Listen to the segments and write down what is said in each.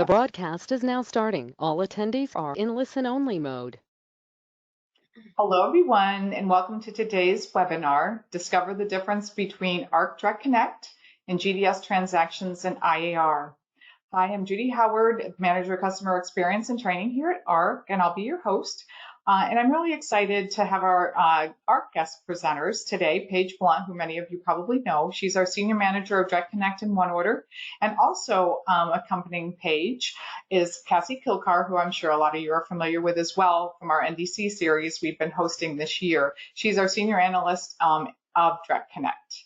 The broadcast is now starting. All attendees are in listen-only mode. Hello, everyone, and welcome to today's webinar, Discover the Difference Between ARC Direct Connect and GDS Transactions and IAR. Hi, I'm Judy Howard, Manager of Customer Experience and Training here at ARC, and I'll be your host. And I'm really excited to have our ARC guest presenters today, Paige Blunt, who many of you probably know. She's our Senior Manager of Direct Connect and One Order. And also accompanying Paige is Cassie Kilcarr, who I'm sure a lot of you are familiar with as well from our NDC series we've been hosting this year. She's our Senior Analyst of Direct Connect.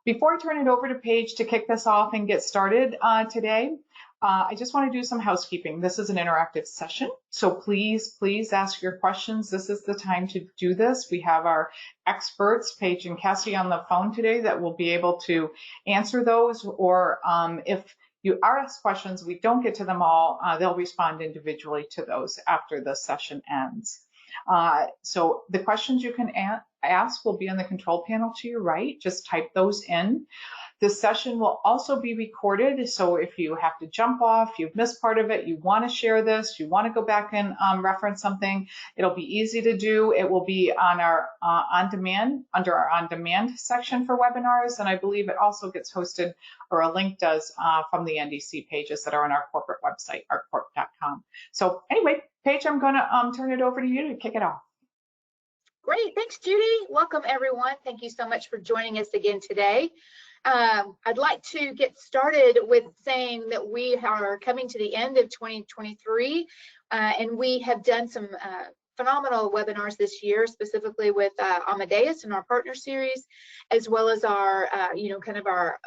Before I turn it over to Paige to kick this off and get started today, I just want to do some housekeeping. This is an interactive session, so please ask your questions. This is the time to do this. We have our experts, Paige and Cassie, on the phone today that will be able to answer those, or if you are asked questions, we don't get to them all, they'll respond individually to those after the session ends. So the questions you can ask will be on the control panel to your right. Just type those in. This session will also be recorded, so if you have to jump off, you've missed part of it, you want to share this, you want to go back and reference something, it'll be easy to do. It will be on our on-demand, under our on-demand section for webinars, and I believe it also gets hosted, or a link does, from the NDC pages that are on our corporate website, arccorp.com. So anyway, Paige, I'm going to turn it over to you to kick it off. Great, thanks, Judy. Welcome, everyone. Thank you so much for joining us again today. I'd like to get started with saying that we are coming to the end of 2023, and we have done some phenomenal webinars this year, specifically with Amadeus and our partner series, as well as our, kind of our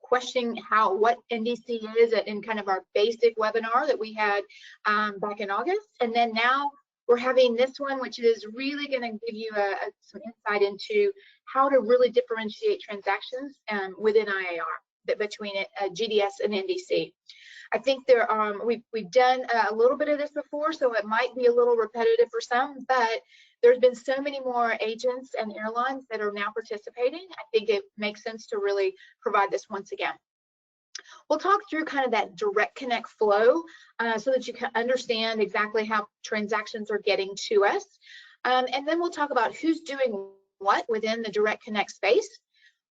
questioning what NDC is in kind of our basic webinar that we had back in August. And then now we're having this one, which is really going to give you some insight into how to really differentiate transactions within IAR between GDS and NDC. I think we've done a little bit of this before, so it might be a little repetitive for some, but there's been so many more agents and airlines that are now participating. I think it makes sense to really provide this once again. We'll talk through kind of that direct connect flow so that you can understand exactly how transactions are getting to us. And then we'll talk about who's doing what within the direct connect space.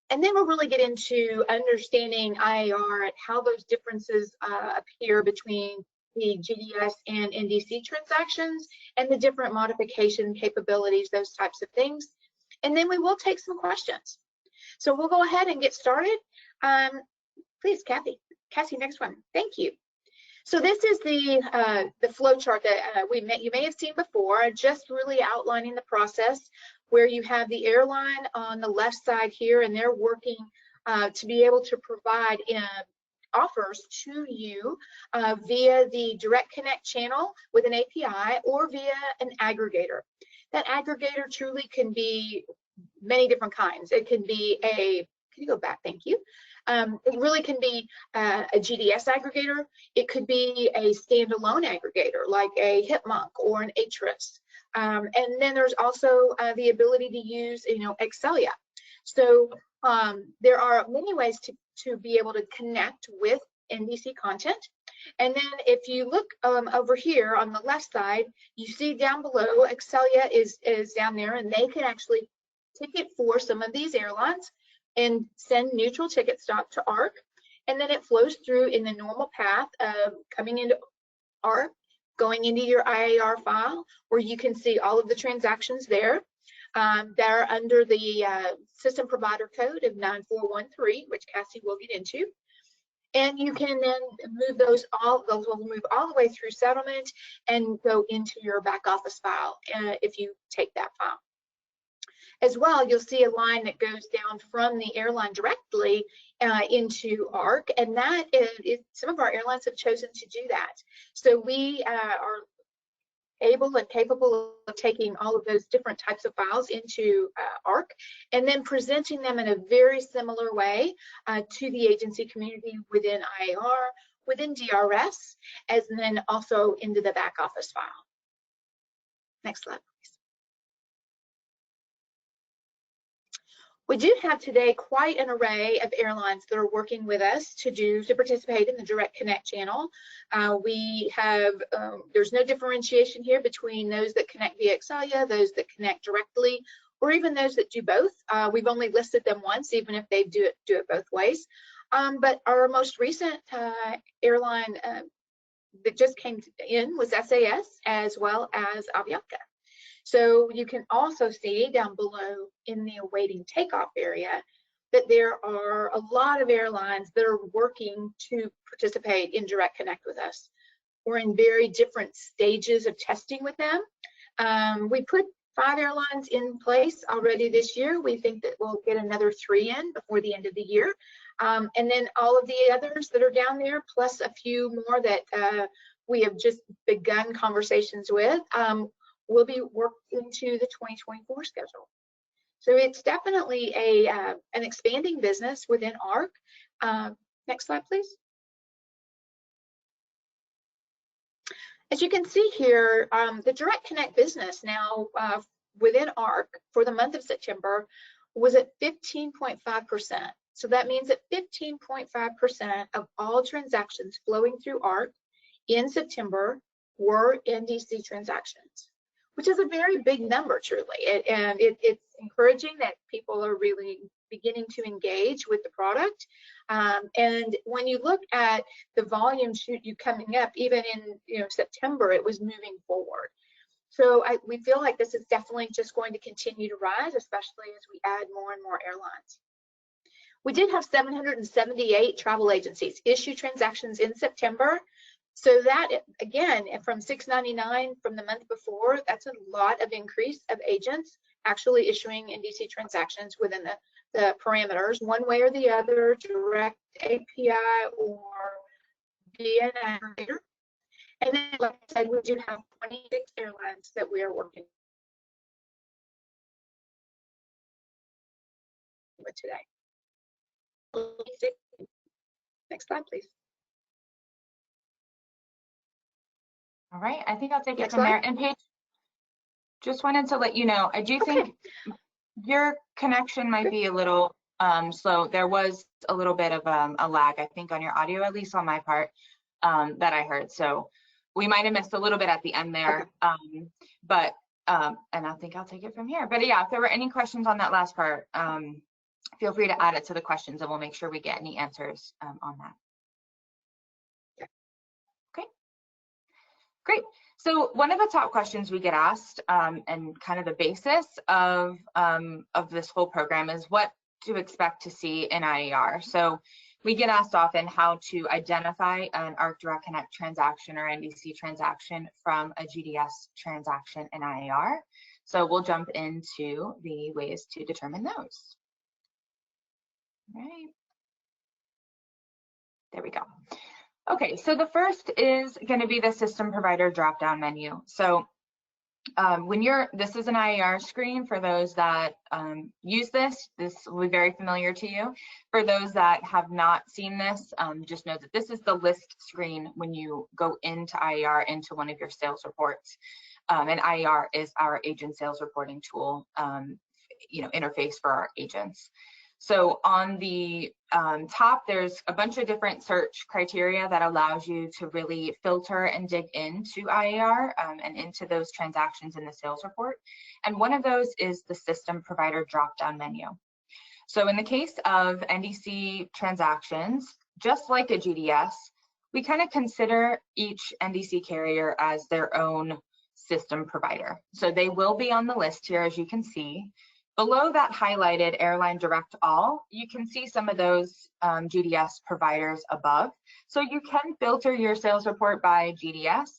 And then we'll really get into understanding IAR and how those differences appear between the GDS and NDC transactions and the different modification capabilities, those types of things. And then we will take some questions. So we'll go ahead and get started. Please, Cassie, next one. Thank you. So this is the flow chart that you may have seen before, just really outlining the process where you have the airline on the left side here, and they're working to be able to provide offers to you via the Direct Connect channel with an API or via an aggregator. That aggregator truly can be many different kinds. It can be can you go back? Thank you. It really can be a GDS aggregator. It could be a standalone aggregator like a Hipmonk or an Atris. And then there's also the ability to use, Excelia. So there are many ways to be able to connect with NDC content. And then if you look over here on the left side, you see down below, Excelia is down there, and they can actually ticket for some of these airlines and send neutral ticket stock to ARC, and then it flows through in the normal path of coming into ARC, going into your IAR file, where you can see all of the transactions there. They're under the system provider code of 9413, which Cassie will get into. And you can then move those will move all the way through settlement and go into your back office file if you take that file. As well, you'll see a line that goes down from the airline directly into ARC, and that is some of our airlines have chosen to do that. So we are able and capable of taking all of those different types of files into ARC and then presenting them in a very similar way to the agency community within IAR, within DRS, and then also into the back office file. Next slide, please. We do have today quite an array of airlines that are working with us to participate in the Direct Connect channel. We have, there's no differentiation here between those that connect via Excelia, those that connect directly, or even those that do both. We've only listed them once, even if they do it both ways. But our most recent airline that just came in was SAS, as well as Avianca. So you can also see down below in the awaiting takeoff area that there are a lot of airlines that are working to participate in Direct Connect with us. We're in very different stages of testing with them. We put 5 airlines in place already this year. We think that we'll get another 3 in before the end of the year. And then all of the others that are down there, plus a few more that we have just begun conversations with, will be worked into the 2024 schedule. So it's definitely an expanding business within ARC. Next slide, please. As you can see here, the Direct Connect business now within ARC for the month of September was at 15.5%. So that means that 15.5% of all transactions flowing through ARC in September were NDC transactions, which is a very big number, truly. It's encouraging that people are really beginning to engage with the product. And when you look at the volume coming up, even in September, it was moving forward. So we feel like this is definitely just going to continue to rise, especially as we add more and more airlines. We did have 778 travel agencies issue transactions in September. So that, again, from 699 from the month before, that's a lot of increase of agents actually issuing NDC transactions within the parameters, one way or the other, direct API or via an aggregator. And then, like I said, we do have 26 airlines that we are working with today. Next slide, please. All right, I think I'll take it from there. And Paige, just wanted to let you know, I do think your connection might be a little slow. There was a little bit of a lag, I think, on your audio, at least on my part, that I heard. So we might have missed a little bit at the end there, and I think I'll take it from here. But yeah, if there were any questions on that last part, feel free to add it to the questions and we'll make sure we get any answers on that. Okay, great. So one of the top questions we get asked and kind of the basis of this whole program is what to expect to see in IAR. So we get asked often how to identify an ARC Direct Connect transaction or NDC transaction from a GDS transaction in IAR. So we'll jump into the ways to determine those. All right. There we go. Okay, so the first is going to be the system provider drop-down menu. So this is an IAR screen for those that use this will be very familiar to you. For those that have not seen this, just know that this is the list screen when you go into IAR into one of your sales reports. And IAR is our agent sales reporting tool, interface for our agents. So on the top, there's a bunch of different search criteria that allows you to really filter and dig into IAR and into those transactions in the sales report. And one of those is the system provider drop-down menu. So in the case of NDC transactions, just like a GDS, we kind of consider each NDC carrier as their own system provider. So they will be on the list here, as you can see. Below that highlighted Airline Direct All, you can see some of those GDS providers above. So you can filter your sales report by GDS.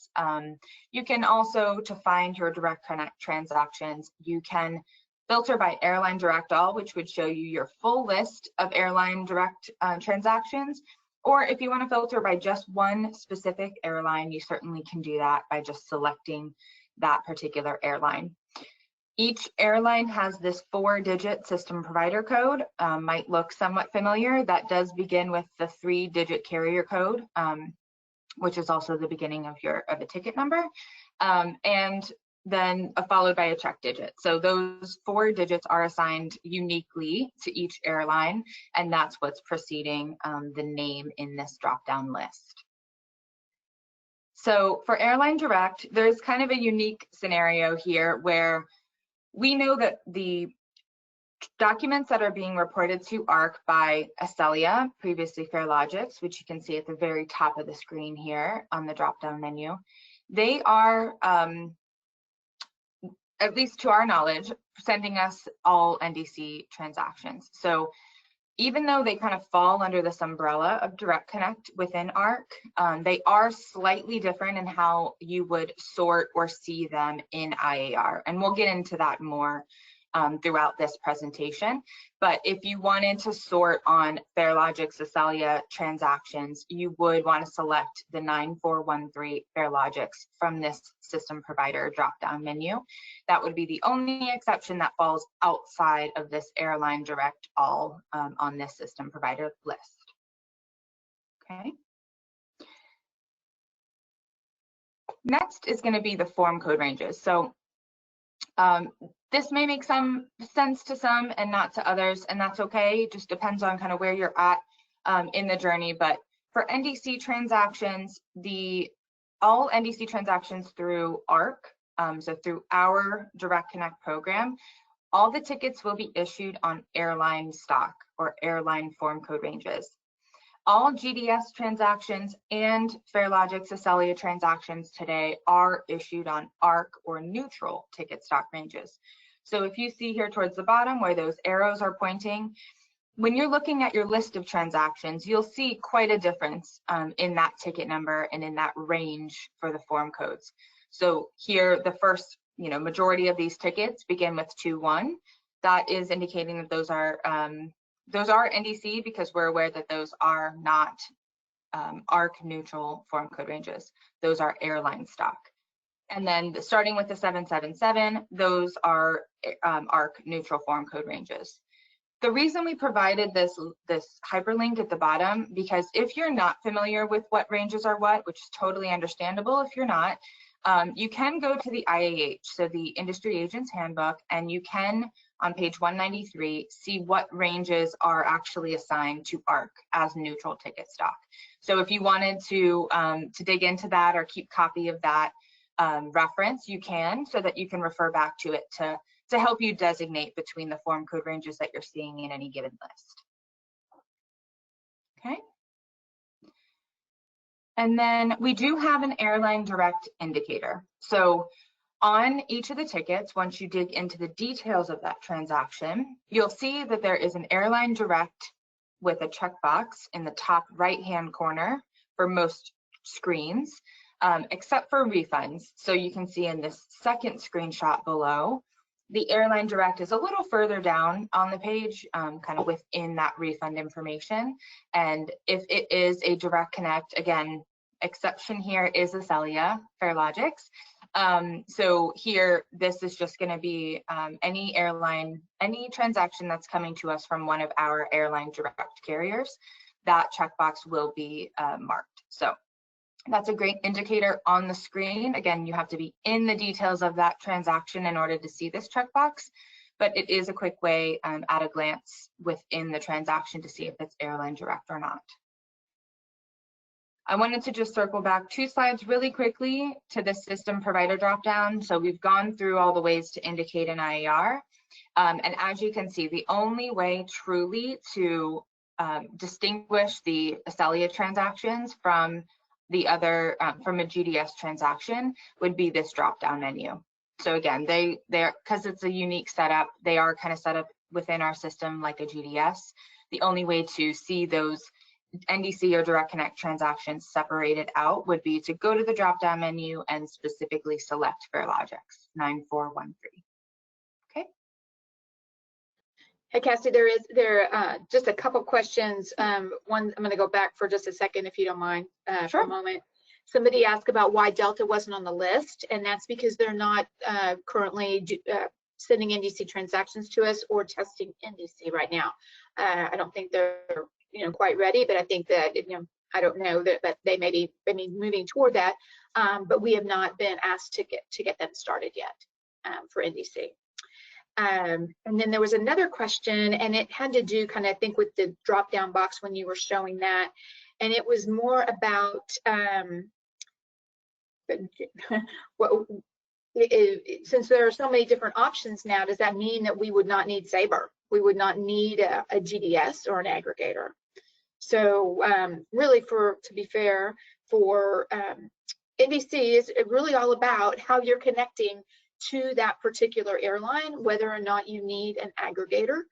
You can also, to find your Direct Connect transactions, you can filter by Airline Direct All, which would show you your full list of Airline Direct transactions. Or if you want to filter by just one specific airline, you certainly can do that by just selecting that particular airline. Each airline has this 4-digit system provider code, might look somewhat familiar. That does begin with the 3-digit carrier code, which is also the beginning of a ticket number. And then followed by a check digit. So those 4 digits are assigned uniquely to each airline, and that's what's preceding the name in this drop-down list. So for Airline Direct, there's kind of a unique scenario here where we know that the documents that are being reported to ARC by Acelia, previously Farelogix, which you can see at the very top of the screen here on the drop-down menu, they are, at least to our knowledge, sending us all NDC transactions. So even though they kind of fall under this umbrella of Direct Connect within ARC, they are slightly different in how you would sort or see them in IAR. And we'll get into that more throughout this presentation. But if you wanted to sort on Farelogix Acelia transactions, you would want to select the 9413 Farelogix from this system provider drop-down menu. That would be the only exception that falls outside of this Airline Direct all on this system provider list. Okay. Next is going to be the form code ranges. So this may make some sense to some and not to others, and that's okay. It just depends on kind of where you're at in the journey. But for NDC transactions, all NDC transactions through ARC, so through our Direct Connect program, all the tickets will be issued on airline stock or airline form code ranges. All GDS transactions and Farelogix Acelia transactions today are issued on ARC or neutral ticket stock ranges. So if you see here towards the bottom where those arrows are pointing, when you're looking at your list of transactions, you'll see quite a difference in that ticket number and in that range for the form codes. So here, the first, majority of these tickets begin with 2-1. That is indicating that those are NDC because we're aware that those are not ARC neutral form code ranges. Those are airline stock. And then starting with the 777, those are ARC neutral form code ranges. The reason we provided this hyperlink at the bottom, because if you're not familiar with what ranges are what, which is totally understandable if you're not, you can go to the IAH, so the Industry Agents Handbook, and you can, on page 193, see what ranges are actually assigned to ARC as neutral ticket stock. So if you wanted to dig into that or keep copy of that reference, you can, so that you can refer back to it to help you designate between the form code ranges that you're seeing in any given list. Okay. And then we do have an Airline Direct indicator. So on each of the tickets, once you dig into the details of that transaction, you'll see that there is an Airline Direct with a checkbox in the top right-hand corner for most screens, except for refunds. So you can see in this second screenshot below, the Airline Direct is a little further down on the page, kind of within that refund information. And if it is a Direct Connect, again, exception here is Acelia, Farelogix. So here, this is just going to be any airline, any transaction that's coming to us from one of our Airline Direct carriers, that checkbox will be marked. So that's a great indicator on the screen. Again, you have to be in the details of that transaction in order to see this checkbox, but it is a quick way at a glance within the transaction to see if it's Airline Direct or not. I wanted to just circle back 2 slides really quickly to the system provider dropdown. So we've gone through all the ways to indicate an IAR. And as you can see, the only way truly to distinguish the Acelia transactions from the other, from a GDS transaction would be this drop-down menu. So again, they're, because it's a unique setup, they are kind of set up within our system like a GDS. The only way to see those NDC or Direct Connect transactions separated out would be to go to the drop-down menu and specifically select Farelogix 9413. Okay. Hey, Cassie, there are just a couple questions. One, I'm going to go back for just a second, if you don't mind, Sure. for a moment. Somebody asked about why Delta wasn't on the list, and that's because they're not currently sending NDC transactions to us or testing NDC right now. I don't think they're quite ready, but I think that I don't know that they may be moving toward that, but we have not been asked to get them started yet for NDC. And then there was another question, and it had to do kind of, I think, with the drop-down box when you were showing that, and it was more about since there are so many different options now, does that mean that we would not need Sabre? We would not need a GDS or an aggregator? So really, to be fair, for NDC is really all about how you're connecting to that particular airline, whether or not you need an aggregator.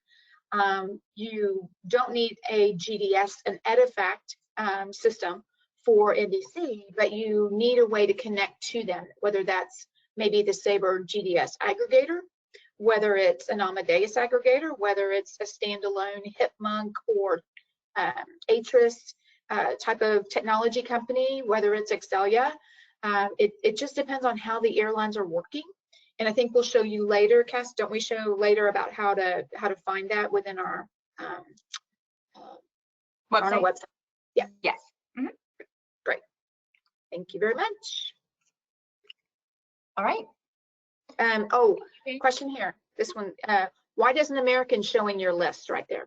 You don't need a GDS, an EDIFACT system for NDC, but you need a way to connect to them, whether that's maybe the Sabre GDS aggregator, whether it's an Amadeus aggregator, whether it's a standalone HipMonk or Atris type of technology company, whether it's Excelia. It just depends on how the airlines are working. And I think we'll show you later, Cass, don't we show later about how to find that within our website? On our website. Yeah. Yes. Mm-hmm. Great. Thank you very much. All right. Oh, question here. This one. Why doesn't American show in your list right there?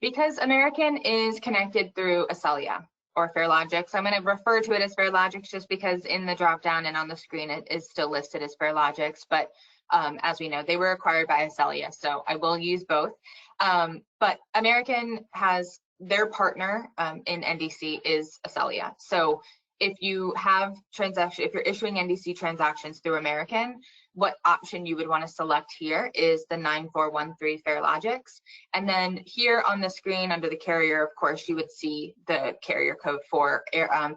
Because American is connected through Excelia or Farelogix. I'm going to refer to it as Farelogix just because in the dropdown and on the screen it is still listed as Farelogix, but as we know, they were acquired by Excelia, so I will use both. But American has their partner in NDC is Excelia. So if you have if you're issuing NDC transactions through American, what option you would want to select here is the 9413 Farelogix. And then here on the screen under the carrier, of course, you would see the carrier code for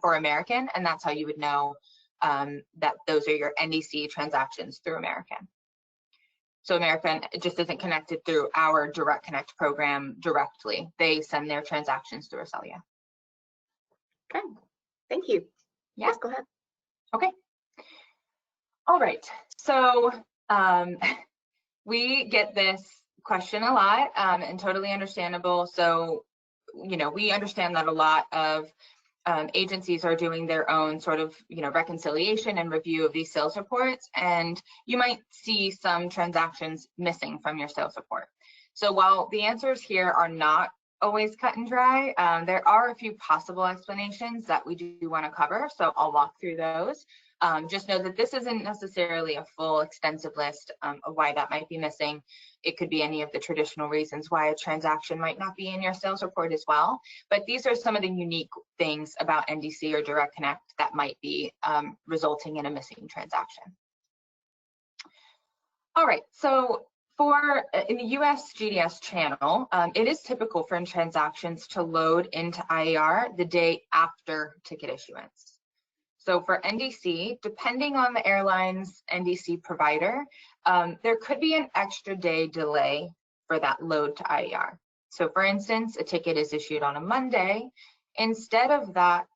American, and that's how you would know that those are your NDC transactions through American. So American just isn't connected through our Direct Connect program directly. They send their transactions through Excelia. Okay, thank you. Yeah. Yes, go ahead. Okay. All right. So we get this question a lot, and totally understandable. So, you know, we understand that a lot of agencies are doing their own sort of, you know, reconciliation and review of these sales reports, and you might see some transactions missing from your sales report. So while the answers here are not always cut and dry, there are a few possible explanations that we do want to cover, so I'll walk through those. Just know that this isn't necessarily a full extensive list of why that might be missing. It could be any of the traditional reasons why a transaction might not be in your sales report as well. But these are some of the unique things about NDC or Direct Connect that might be resulting in a missing transaction. All right, so in the US GDS channel, it is typical for transactions to load into IAR the day after ticket issuance. So for NDC, depending on the airline's NDC provider, there could be an extra day delay for that load to IAR. So for instance, a ticket is issued on a Monday. Instead of that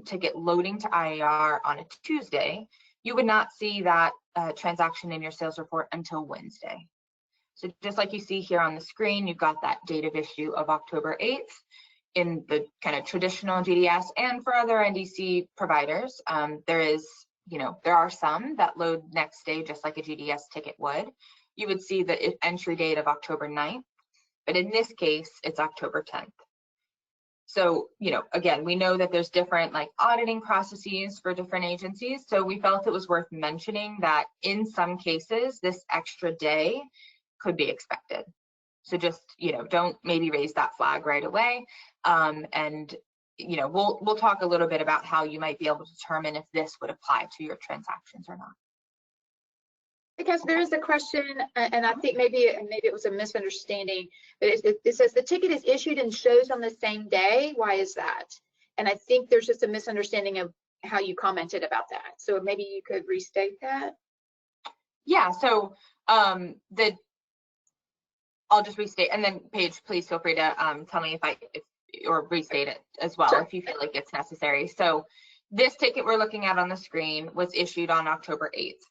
ticket loading to IAR on a Tuesday, you would not see that transaction in your sales report until Wednesday. So just like you see here on the screen, you've got that date of issue of October 8th. In the kind of traditional GDS and for other NDC providers, there are some that load next day just like a GDS ticket would. You would see the entry date of October 9th, but in this case, it's October 10th. So, you know, again, we know that there's different like auditing processes for different agencies. So we felt it was worth mentioning that in some cases, this extra day could be expected. So just, you know, don't maybe raise that flag right away. And, you know, we'll talk a little bit about how you might be able to determine if this would apply to your transactions or not. Because there is a question, and I think maybe it was a misunderstanding, but it says the ticket is issued and shows on the same day. Why is that? And I think there's just a misunderstanding of how you commented about that. So maybe you could restate that. Yeah, so I'll just restate, and then Paige, please feel free to tell me or restate it as well, sure, if you feel like it's necessary. So this ticket we're looking at on the screen was issued on October 8th.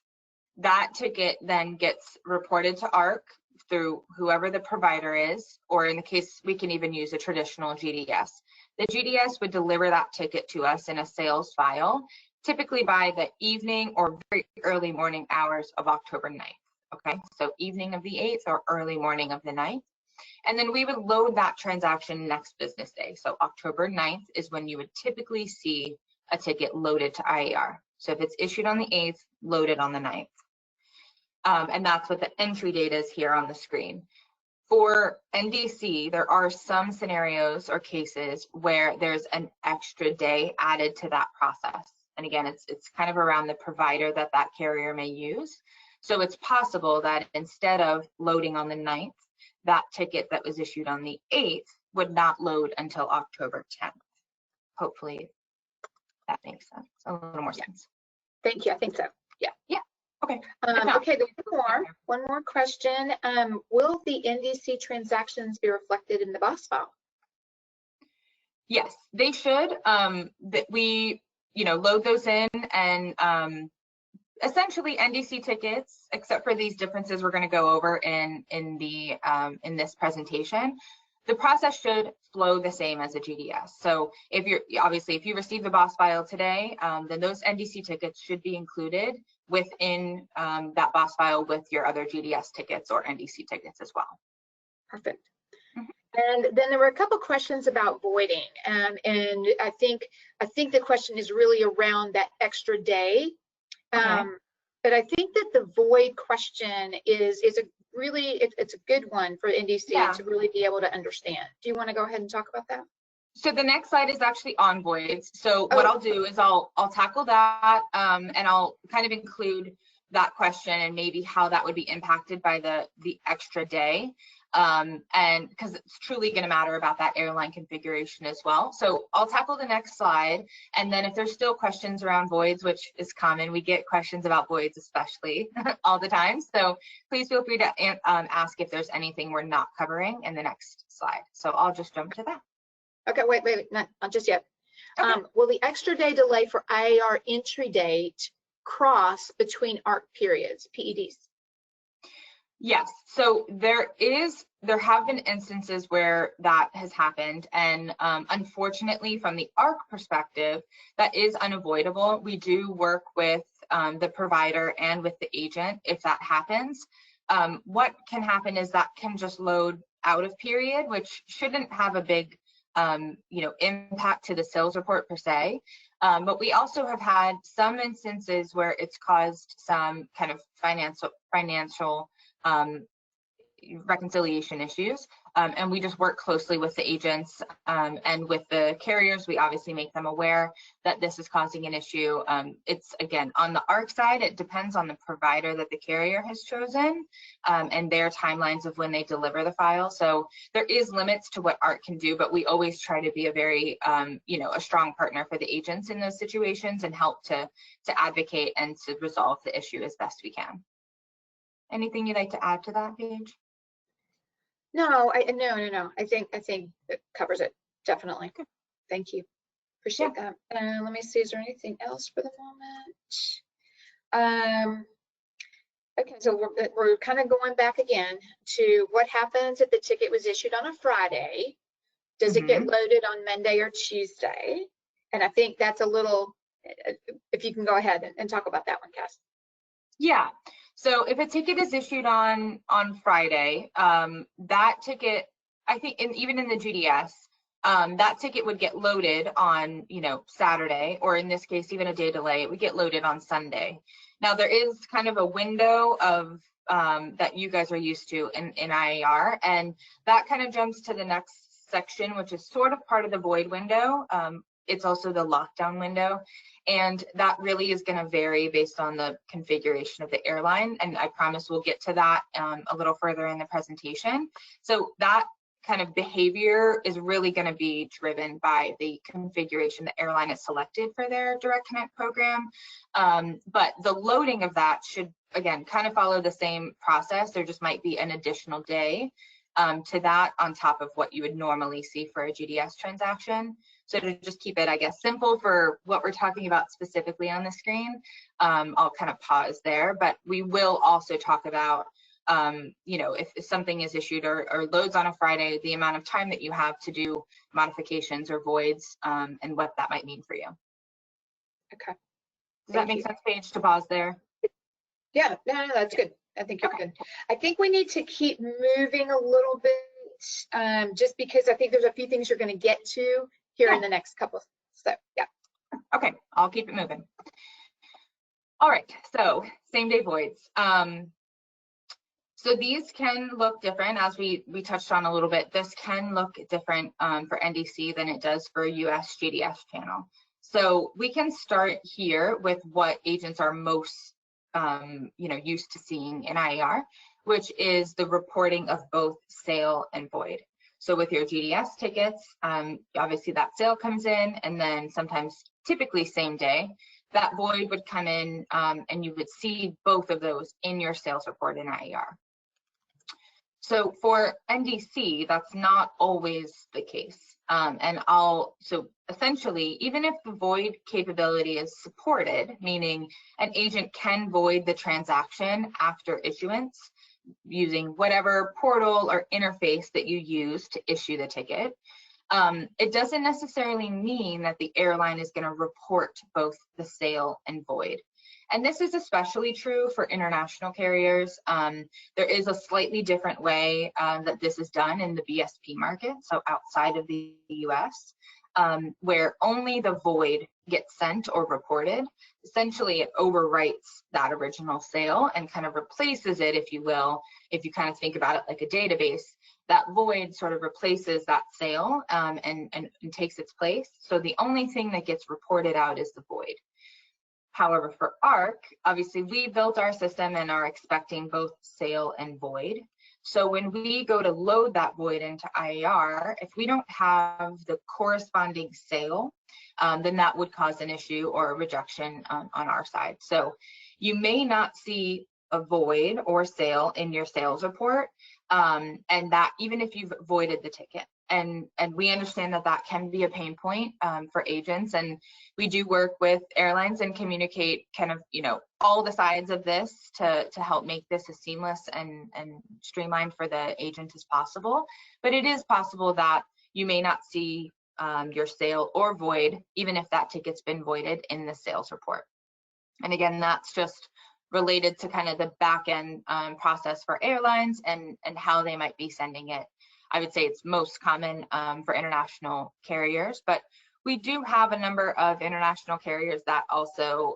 That ticket then gets reported to ARC through whoever the provider is, or in the case, we can even use a traditional GDS. the GDS would deliver that ticket to us in a sales file, typically by the evening or very early morning hours of October 9th. Okay, so evening of the 8th or early morning of the 9th. And then we would load that transaction next business day. So October 9th is when you would typically see a ticket loaded to IAR. So if it's issued on the 8th, loaded on the 9th. And that's what the entry date is here on the screen. For NDC, there are some scenarios or cases where there's an extra day added to that process. And again, it's kind of around the provider that that carrier may use. So it's possible that instead of loading on the 9th, that ticket that was issued on the 8th would not load until October 10th. Hopefully that makes sense, a little more sense. Thank you, I think so, yeah. Yeah, okay. Okay, there's one more question. Will the NDC transactions be reflected in the BOS file? Yes, they should. That we, load those in, and essentially NDC tickets, except for these differences we're going to go over in this presentation, the process should flow the same as a GDS. So if you receive the BOS file today, then those NDC tickets should be included within that BOS file with your other GDS tickets or NDC tickets as well. Perfect. And then there were a couple questions about voiding, and I think the question is really around that extra day. Okay. But I think that the void question is a really, it's a good one for NDC to really be able to understand. Do you want to go ahead and talk about that? So the next slide is actually on voids. So what I'll do is I'll tackle that, and I'll kind of include that question and maybe how that would be impacted by the extra day. And because it's truly going to matter about that airline configuration as well. So I'll tackle the next slide, and then if there's still questions around voids, which is common, we get questions about voids especially all the time, so please feel free to ask if there's anything we're not covering in the next slide. So I'll just jump to that. Okay, wait, not just yet. Okay. Will the extra day delay for IAR entry date cross between ARC periods, PEDs? Yes, so there have been instances where that has happened, and unfortunately from the ARC perspective, that is unavoidable. We do work with the provider and with the agent if that happens. What can happen is that can just load out of period, which shouldn't have a big impact to the sales report per se. But we also have had some instances where it's caused some kind of financial reconciliation issues, and we just work closely with the agents and with the carriers. We obviously make them aware that this is causing an issue. It's, again, on the ARC side, it depends on the provider that the carrier has chosen and their timelines of when they deliver the file. So there is limits to what ARC can do, but we always try to be a very a strong partner for the agents in those situations and help to advocate and to resolve the issue as best we can. Anything you'd like to add to that, Paige? No, no. I think it covers it, definitely. Okay. Thank you. Appreciate that. Let me see, is there anything else for the moment? Okay, so we're kind of going back again to what happens if the ticket was issued on a Friday. Does it get loaded on Monday or Tuesday? And I think that's a little, if you can go ahead and talk about that one, Cass. Yeah. So if a ticket is issued on Friday, that ticket, I think, even in the GDS, that ticket would get loaded on, Saturday, or in this case, even a day delay, it would get loaded on Sunday. Now there is kind of a window of that you guys are used to in IAR, and that kind of jumps to the next section, which is sort of part of the void window. It's also the lockdown window, and that really is going to vary based on the configuration of the airline, and I promise we'll get to that a little further in the presentation. So that kind of behavior is really going to be driven by the configuration the airline has selected for their Direct Connect program, but the loading of that should, again, kind of follow the same process. There just might be an additional day to that on top of what you would normally see for a GDS transaction. So to just keep it, I guess, simple for what we're talking about specifically on the screen, I'll kind of pause there, but we will also talk about you know, if something is issued or loads on a Friday, the amount of time that you have to do modifications or voids, and what that might mean for you. Okay. Does that make sense, Paige, to pause there? Yeah, no, that's good. I think you're good. I think we need to keep moving a little bit, just because I think there's a few things you're going to get to here in the next couple. So, yeah. Okay, I'll keep it moving. All right, so same day voids. So these can look different, as we touched on a little bit. This can look different for NDC than it does for US GDS channel. So we can start here with what agents are most you know, used to seeing in IAR, which is the reporting of both sale and void. So with your GDS tickets, obviously that sale comes in, and then sometimes, typically same day, that void would come in, and you would see both of those in your sales report in IAR. So for NDC, that's not always the case. So essentially, even if the void capability is supported, meaning an agent can void the transaction after issuance using whatever portal or interface that you use to issue the ticket, it doesn't necessarily mean that the airline is going to report both the sale and void. And this is especially true for international carriers. There is a slightly different way that this is done in the BSP market, so outside of the US, where only the void gets sent or reported. Essentially, it overwrites that original sale and kind of replaces it, if you will. If you kind of think about it like a database, that void sort of replaces that sale and takes its place. So the only thing that gets reported out is the void. However, for ARC, obviously we built our system and are expecting both sale and void. So when we go to load that void into IAR, if we don't have the corresponding sale, then that would cause an issue or a rejection on our side. So you may not see a void or sale in your sales report, and that even if you've voided the ticket. And we understand that that can be a pain point for agents, and we do work with airlines and communicate kind of, you know, all the sides of this to help make this as seamless and streamlined for the agent as possible. But it is possible that you may not see your sale or void, even if that ticket's been voided in the sales report. And again, that's just related to kind of the back end process for airlines and how they might be sending it. I would say it's most common for international carriers, but we do have a number of international carriers that also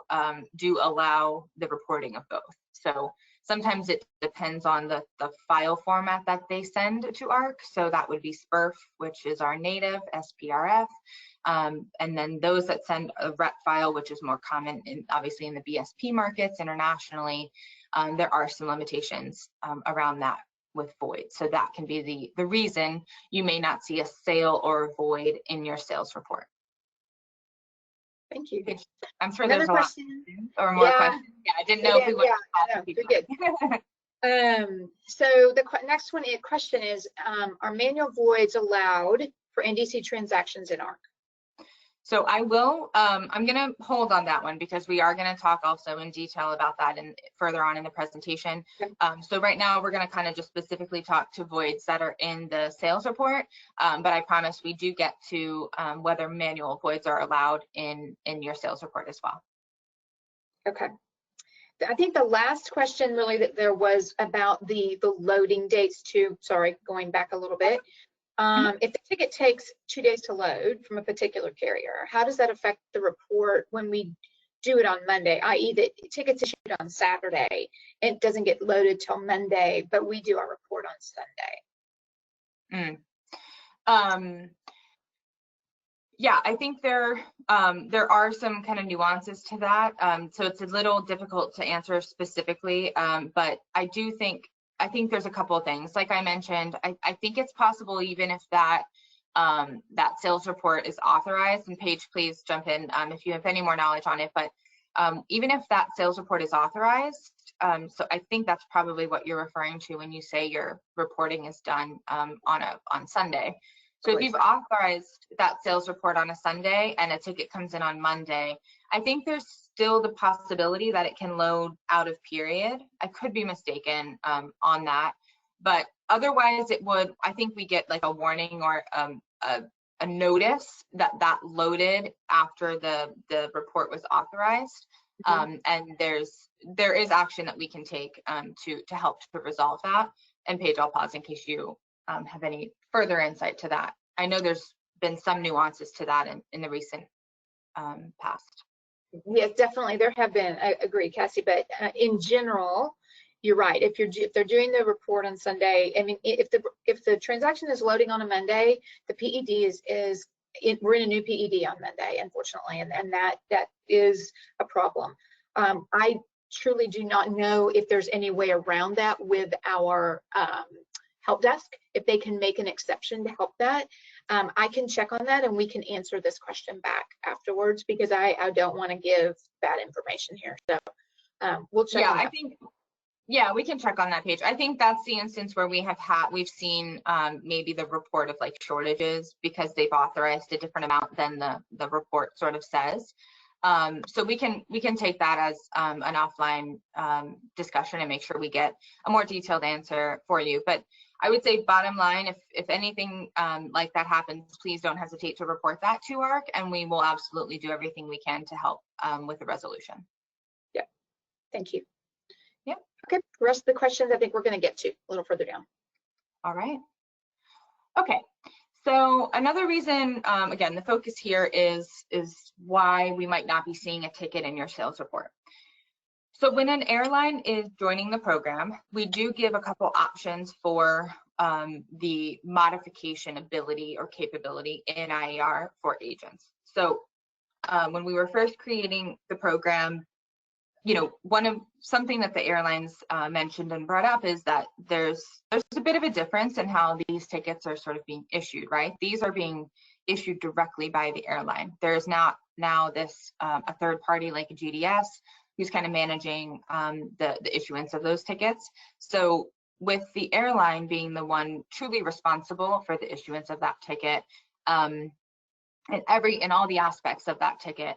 do allow the reporting of both. So sometimes it depends on the file format that they send to ARC. So that would be SPRF, which is our native SPRF. And then those that send a RET file, which is more common obviously in the BSP markets internationally, there are some limitations around that with void. So that can be the reason you may not see a sale or a void in your sales report. Thank you. I'm sure Another there's a lot or more questions. Yeah, I didn't know if we went good. So the next question is, are manual voids allowed for NDC transactions in ARC? So I will, I'm going to hold on that one because we are going to talk also in detail about that and further on in the presentation. Okay. So right now we're going to kind of just specifically talk to voids that are in the sales report, but I promise we do get to whether manual voids are allowed in your sales report as well. Okay. I think the last question really that there was about the loading dates too. Sorry, going back a little bit. If the ticket takes 2 days to load from a particular carrier, how does that affect the report when we do it on Monday, i.e. the ticket's issued on Saturday, it doesn't get loaded till Monday, but we do our report on Sunday? Yeah, I think there are some kind of nuances to that. So it's a little difficult to answer specifically, but I think there's a couple of things. Like I mentioned, I think it's possible even if that sales report is authorized, and Paige, please jump in if you have any more knowledge on it, but even if that sales report is authorized, so I think that's probably what you're referring to when you say your reporting is done on Sunday. So if you've authorized that sales report on a Sunday and a ticket comes in on Monday, I think there's still the possibility that it can load out of period. I could be mistaken on that, but otherwise it would, I think we get like a warning or a notice that that loaded after the report was authorized. And there is action that we can take to help to resolve that. And Paige, I'll pause in case you have any further insight to that. I know there's been some nuances to that in the recent past. Yes, definitely. There have been, I agree, Cassie, but in general, you're right. If they're doing the report on Sunday, I mean, if the transaction is loading on a Monday, the PED we're in a new PED on Monday, unfortunately, and that is a problem. I truly do not know if there's any way around that with our help desk, if they can make an exception to help that. I can check on that and we can answer this question back afterwards, because I don't want to give bad information here. So we'll check. Yeah, I think, yeah, we can check on that page. I think that's the instance where we've seen maybe the report of like shortages because they've authorized a different amount than the report sort of says. So we can take that as an offline discussion and make sure we get a more detailed answer for you. But I would say bottom line, if anything like that happens, please don't hesitate to report that to ARC, and we will absolutely do everything we can to help with the resolution. Yeah, thank you. Yep. Okay, the rest of the questions I think we're going to get to a little further down. All right. Okay. So another reason, again, the focus here is why we might not be seeing a ticket in your sales report. So when an airline is joining the program, we do give a couple options for the modification ability or capability in IAR for agents. So when we were first creating the program, you know, something that the airlines mentioned and brought up is that there's a bit of a difference in how these tickets are sort of being issued, right? These are being issued directly by the airline. There's not now this a third party like a GDS who's kind of managing the issuance of those tickets. So with the airline being the one truly responsible for the issuance of that ticket, and all the aspects of that ticket,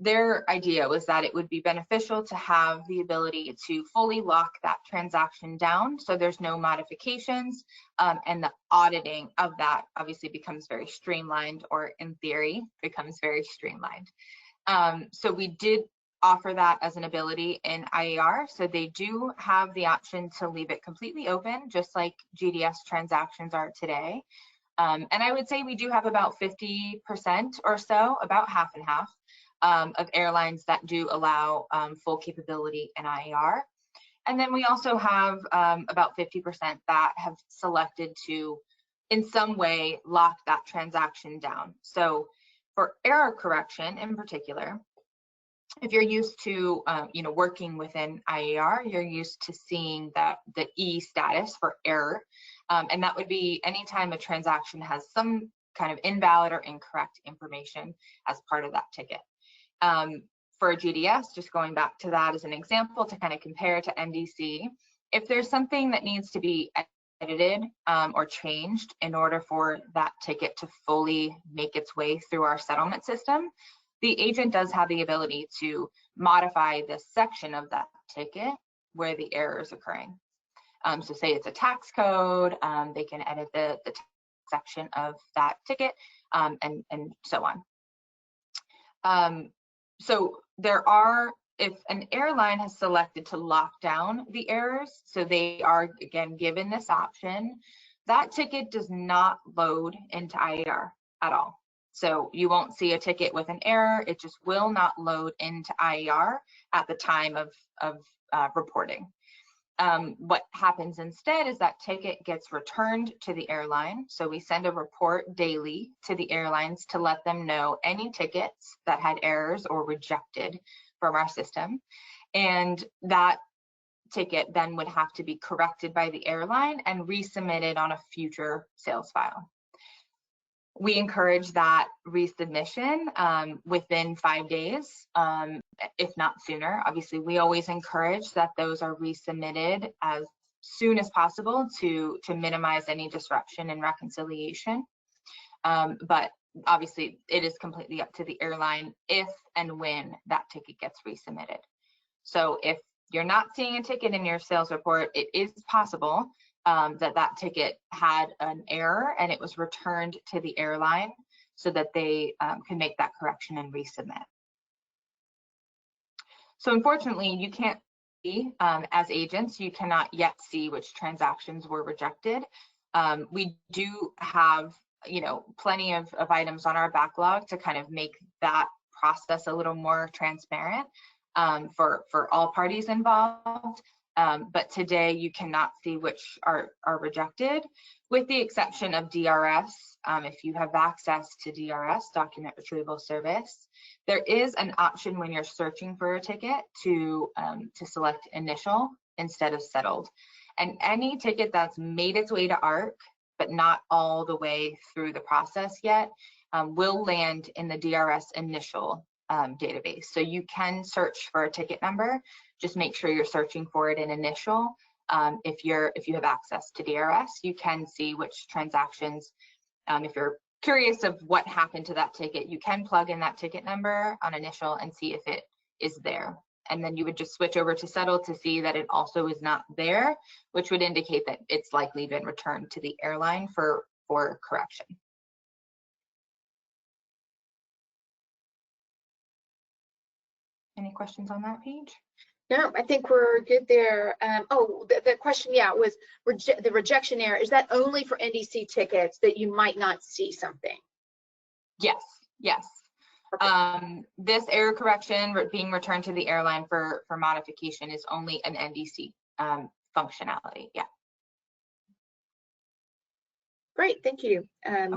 their idea was that it would be beneficial to have the ability to fully lock that transaction down so there's no modifications, and the auditing of that obviously becomes very streamlined, or in theory becomes very streamlined. So we did offer that as an ability in IAR, so they do have the option to leave it completely open, just like GDS transactions are today. And I would say we do have about 50% or so, about half and half, of airlines that do allow full capability in IAR. And then we also have about 50% that have selected to, in some way, lock that transaction down. So for error correction in particular, if you're used to you know, working within IAR, you're used to seeing that the E status for error, and that would be anytime a transaction has some kind of invalid or incorrect information as part of that ticket. For a GDS, just going back to that as an example to kind of compare to NDC, if there's something that needs to be edited or changed in order for that ticket to fully make its way through our settlement system, the agent does have the ability to modify this section of that ticket where the error is occurring. So say it's a tax code, they can edit the section of that ticket, and so on. So there are, if an airline has selected to lock down the errors, so they are again given this option, that ticket does not load into IAR at all. So you won't see a ticket with an error. It just will not load into IAR at the time of reporting. What happens instead is that ticket gets returned to the airline. So we send a report daily to the airlines to let them know any tickets that had errors or rejected from our system. And that ticket then would have to be corrected by the airline and resubmitted on a future sales file. We encourage that resubmission within 5 days, if not sooner. Obviously, we always encourage that those are resubmitted as soon as possible to minimize any disruption in reconciliation. but obviously it is completely up to the airline if and when that ticket gets resubmitted. So if you're not seeing a ticket in your sales report, it is possible that ticket had an error and it was returned to the airline so that they can make that correction and resubmit. So unfortunately, you can't see, as agents, you cannot yet see which transactions were rejected. We do have, plenty of items on our backlog to kind of make that process a little more transparent for all parties involved. But today you cannot see which are rejected, with the exception of DRS. If you have access to DRS, Document Retrieval Service, there is an option when you're searching for a ticket to select initial instead of settled. And any ticket that's made its way to ARC, but not all the way through the process yet, will land in the DRS initial database. So you can search for a ticket number, just make sure you're searching for it in initial. If you have access to DRS, you can see which transactions, if you're curious of what happened to that ticket, you can plug in that ticket number on initial and see if it is there. And then you would just switch over to settle to see that it also is not there, which would indicate that it's likely been returned to the airline for correction. Any questions on that, Paige? No, I think we're good there. The question, was the rejection error. Is that only for NDC tickets that you might not see something? Yes. Okay. This error correction being returned to the airline for modification is only an NDC functionality. Yeah. Great, thank you. Okay.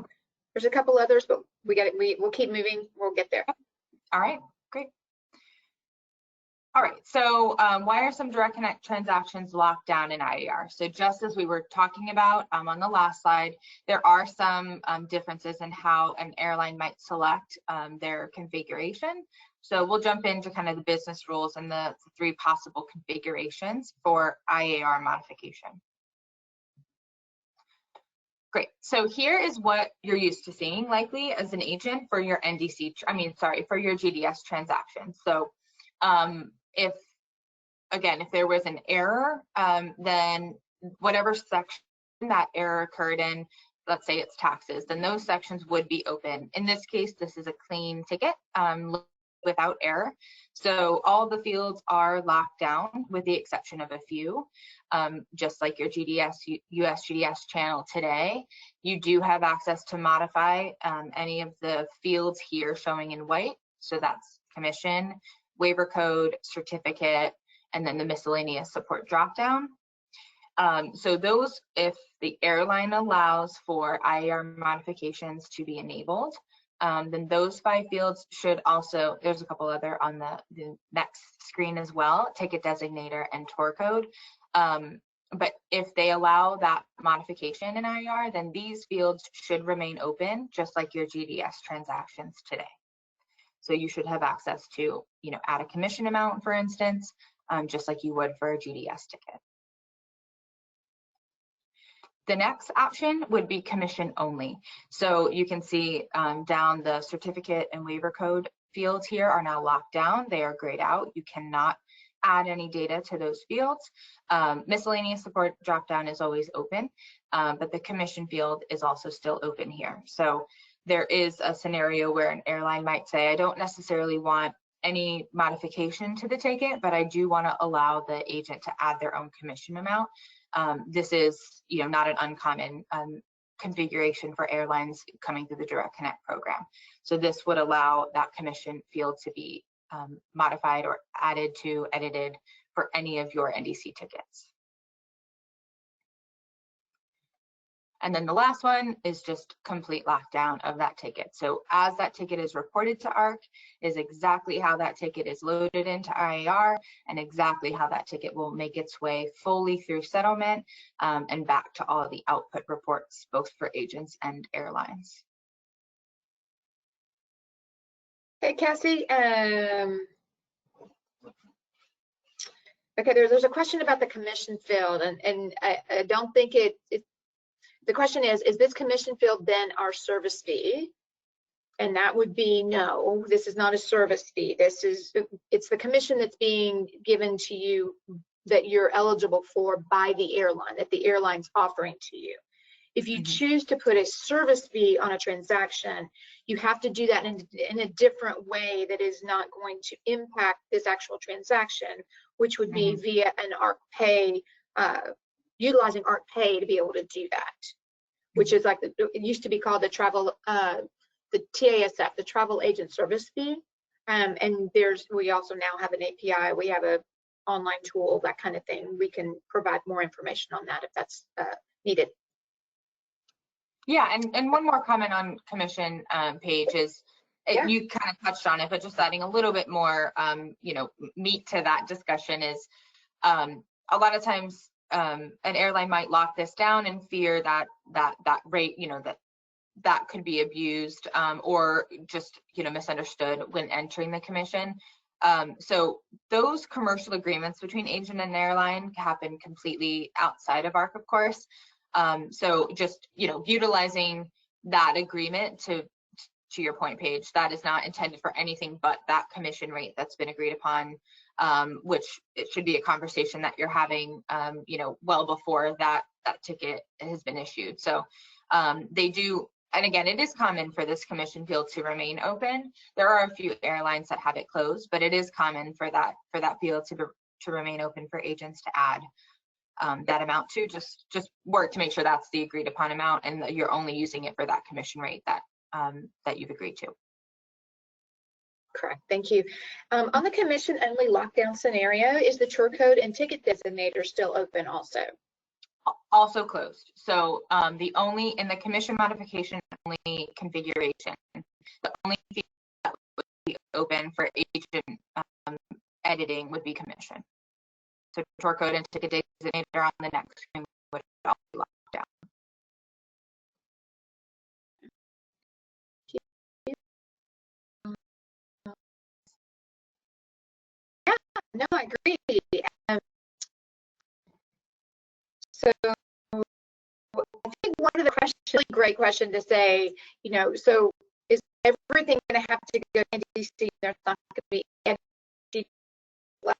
There's a couple others, but we'll keep moving. We'll get there. All right, great. All right, so why are some Direct Connect transactions locked down in IAR? So just as we were talking about on the last slide, there are some differences in how an airline might select their configuration. So we'll jump into kind of the business rules and the 3 possible configurations for IAR modification. Great, so here is what you're used to seeing likely as an agent for your for your GDS transaction. So if there was an error, then whatever section that error occurred in, let's say it's taxes, then those sections would be open. In this case, this is a clean ticket without error. So all the fields are locked down with the exception of a few. Just like your US GDS channel today, you do have access to modify any of the fields here showing in white. So that's commission, waiver code, certificate, and then the miscellaneous support dropdown. So those, if the airline allows for IAR modifications to be enabled, then those 5 fields should also, there's a couple other on the next screen as well, ticket designator and tour code. But if they allow that modification in IAR, then these fields should remain open, just like your GDS transactions today. So you should have access to, add a commission amount, for instance, just like you would for a GDS ticket. The next option would be commission only. So you can see down the certificate and waiver code fields here are now locked down. They are grayed out. You cannot add any data to those fields. Miscellaneous support dropdown is always open, but the commission field is also still open here. So there is a scenario where an airline might say, I don't necessarily want any modification to the ticket, but I do want to allow the agent to add their own commission amount. This is, not an uncommon configuration for airlines coming through the Direct Connect program. So this would allow that commission field to be modified or added to, edited for any of your NDC tickets. And then the last one is just complete lockdown of that ticket. So as that ticket is reported to ARC is exactly how that ticket is loaded into IAR and exactly how that ticket will make its way fully through settlement and back to all of the output reports, both for agents and airlines. Hey, Cassie. Okay, there's a question about the commission field, and I don't think it the question is this commission field then our service fee? And that would be no, this is not a service fee. It's the commission that's being given to you that you're eligible for by the airline, that the airline's offering to you. If you choose to put a service fee on a transaction, you have to do that in a different way that is not going to impact this actual transaction, which would be via an ARC Pay, utilizing ARC Pay to be able to do that, which is like, it used to be called the travel, the TASF, the Travel Agent Service Fee. And we also now have an API, we have a online tool, that kind of thing. We can provide more information on that if that's needed. Yeah, and one more comment on commission, Paige, is you kind of touched on it, but just adding a little bit more, meat to that discussion is a lot of times an airline might lock this down and fear that rate, that could be abused or just misunderstood when entering the commission. So those commercial agreements between agent and airline happen completely outside of ARC, of course. So just utilizing that agreement to your point, Paige, that is not intended for anything but that commission rate that's been agreed upon, which it should be a conversation that you're having well before that ticket has been issued. So they do. And again, it is common for this commission field to remain open. There are a few airlines that have it closed, but it is common for that field to remain open for agents to add that amount to just work to make sure that's the agreed upon amount and that you're only using it for that commission rate that you've agreed to. Correct, thank you. On the commission only lockdown scenario, is the tour code and ticket designator still open also? Also closed. So in the commission modification only configuration, the only fee that would be open for agent editing would be commission. So tour code and ticket designator on the next screen would all be locked down. Yeah, no, I agree. So I think one of the questions, really great question to say, so is everything going to have to go into NDC? There's not going to be NDC left.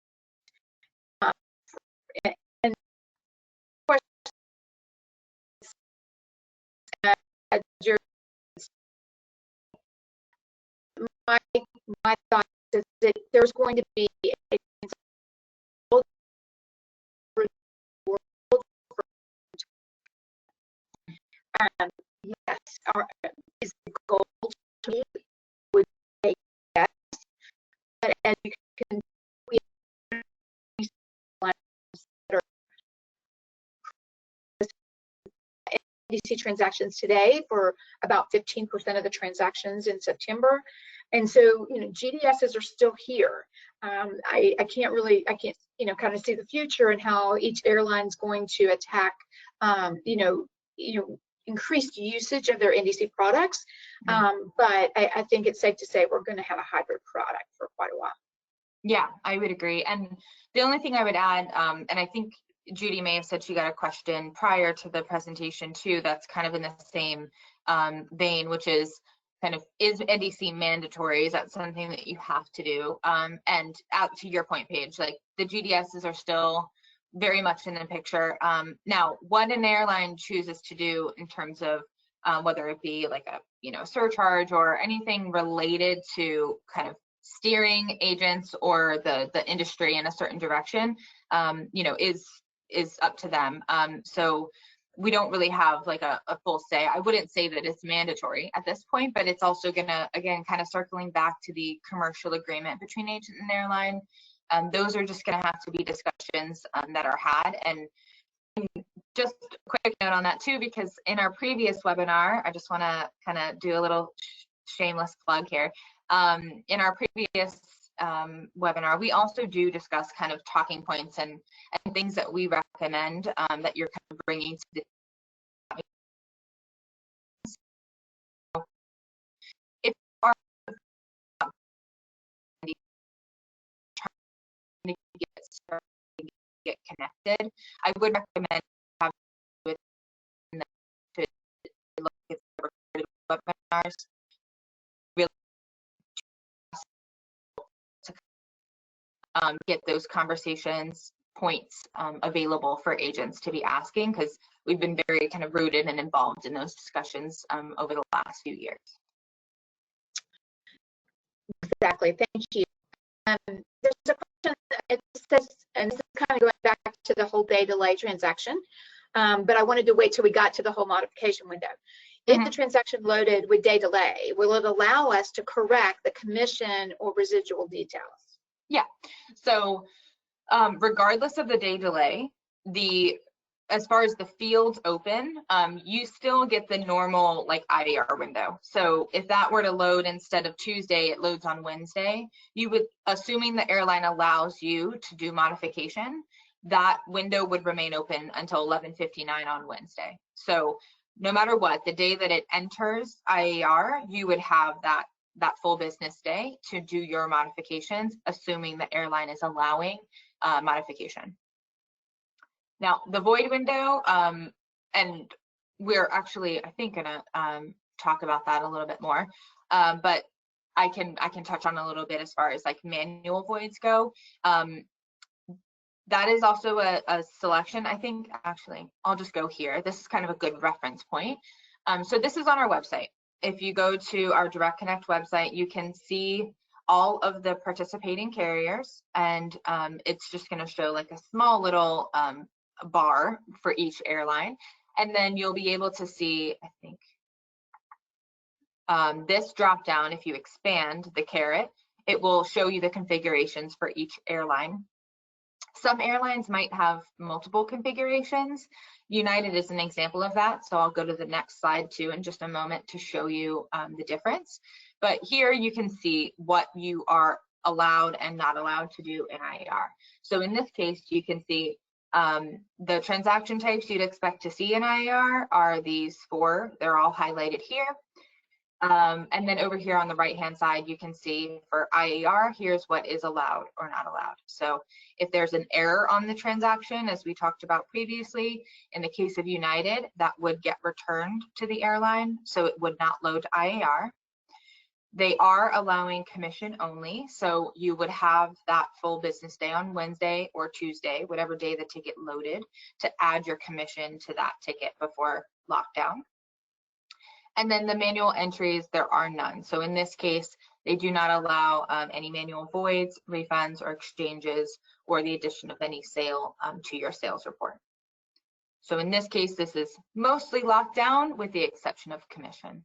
And my thought is that there's going to be a yes, is the goal to me would say yes, but as you can, we NDC transactions today for about 15% of the transactions in September. And so, GDSs are still here. I can't, kind of see the future and how each airline's going to attack, increased usage of their NDC products. But I think it's safe to say we're going to have a hybrid product for quite a while. Yeah, I would agree. And the only thing I would add, and I think Judy may have said she got a question prior to the presentation too, that's kind of in the same vein, which is kind of, is NDC mandatory? Is that something that you have to do? And out to your point, Paige, like the GDSs are still very much in the picture. Now, what an airline chooses to do in terms of whether it be like a surcharge or anything related to kind of steering agents or the industry in a certain direction, is up to them. So we don't really have like a full say. I wouldn't say that it's mandatory at this point, but it's also gonna, again, kind of circling back to the commercial agreement between agent and airline. Those are just gonna have to be discussions that are had. And just a quick note on that too, because in our previous webinar, I just wanna kind of do a little shameless plug here. In our previous webinar, we also do discuss kind of talking points and things that we recommend that you're kind of bringing to the if you are trying to get connected, I would recommend having with to really to get those conversations points available for agents to be asking, because we've been very kind of rooted and involved in those discussions over the last few years. Exactly, thank you. There's a question, it says, and this is kind of going back to the whole day delay transaction, but I wanted to wait till we got to the whole modification window. If the transaction loaded with day delay, will it allow us to correct the commission or residual details? Yeah, so regardless of the day delay, as far as the fields open, you still get the normal like IAR window. So if that were to load instead of Tuesday, it loads on Wednesday, you would, assuming the airline allows you to do modification, that window would remain open until 11:59 on Wednesday. So no matter what, the day that it enters IAR, you would have that full business day to do your modifications, assuming the airline is allowing modification. Now, the void window, and we're actually, I think, gonna talk about that a little bit more, but I can touch on a little bit as far as like manual voids go. That is also a selection. I think, actually, I'll just go here. This is kind of a good reference point. So this is on our website. If you go to our Direct Connect website, you can see all of the participating carriers, and it's just going to show like a small little bar for each airline, and then you'll be able to see, I think, this drop down. If you expand the caret, it will show you the configurations for each airline. Some airlines might have multiple configurations. United is an example of that, so I'll go to the next slide too in just a moment to show you the difference. But here you can see what you are allowed and not allowed to do in IAR. So in this case, you can see the transaction types you'd expect to see in IAR are these 4. They're all highlighted here. And then over here on the right hand side, you can see for IAR, here's what is allowed or not allowed. So if there's an error on the transaction, as we talked about previously, in the case of United, that would get returned to the airline, so it would not load to IAR. They are allowing commission only, so you would have that full business day on Wednesday or Tuesday, whatever day the ticket loaded, to add your commission to that ticket before lockdown. And then the manual entries, there are none. So in this case, they do not allow any manual voids, refunds, or exchanges, or the addition of any sale to your sales report. So in this case, this is mostly locked down with the exception of commission.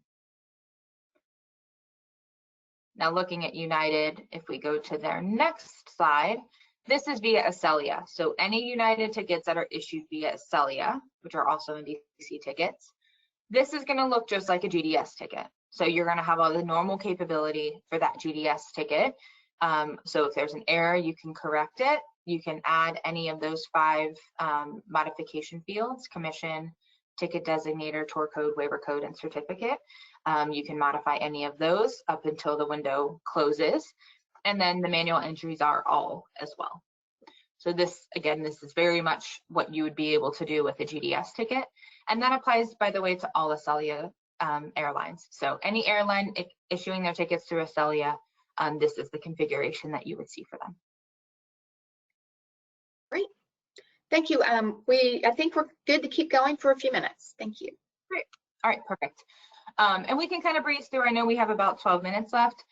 Now looking at United, if we go to their next slide, this is via Acelia. So any United tickets that are issued via Acelia, which are also NDC tickets, this is going to look just like a GDS ticket. So you're going to have all the normal capability for that GDS ticket. So if there's an error, you can correct it. You can add any of those 5 modification fields: commission, ticket designator, tour code, waiver code, and certificate. You can modify any of those up until the window closes. And then the manual entries are all as well. So this, again, this is very much what you would be able to do with a GDS ticket. And that applies, by the way, to all Acelia airlines. So any airline issuing their tickets through Acelia, this is the configuration that you would see for them. Great. Thank you. I think we're good to keep going for a few minutes. Thank you. Great. All right, perfect. And we can kind of breeze through. I know we have about 12 minutes left.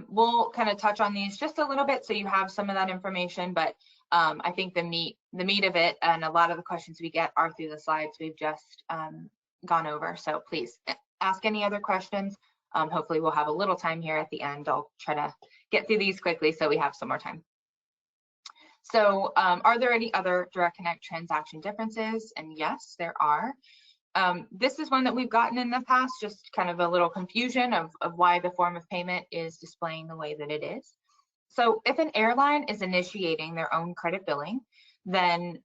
We'll kind of touch on these just a little bit so you have some of that information, but I think the meat of it and a lot of the questions we get are through the slides we've just gone over. So please ask any other questions. Hopefully we'll have a little time here at the end. I'll try to get through these quickly so we have some more time. So are there any other Direct Connect transaction differences? And yes, there are. This is one that we've gotten in the past, just kind of a little confusion of why the form of payment is displaying the way that it is. So if an airline is initiating their own credit billing, then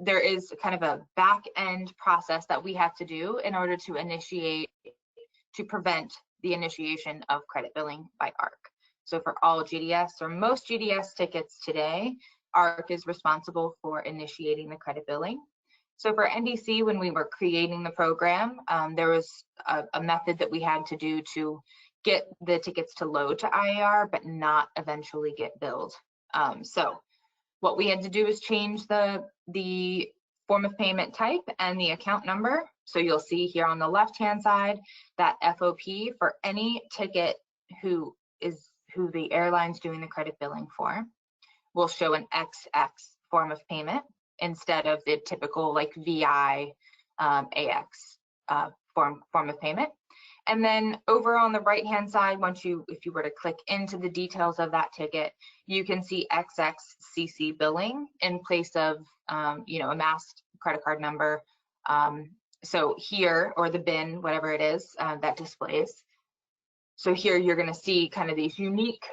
there is kind of a back end process that we have to do in order to prevent the initiation of credit billing by ARC. So for all GDS or most GDS tickets today, ARC is responsible for initiating the credit billing. So for NDC, when we were creating the program, there was a method that we had to do to get the tickets to load to IAR, but not eventually get billed. So what we had to do is change the form of payment type and the account number. So you'll see here on the left-hand side that FOP for any ticket who the airline's doing the credit billing for will show an XX form of payment instead of the typical like VI AX form of payment. And then over on the right-hand side, if you were to click into the details of that ticket, you can see XXCC billing in place of a masked credit card number. So here, or the bin, whatever it is that displays. So here you're going to see kind of these unique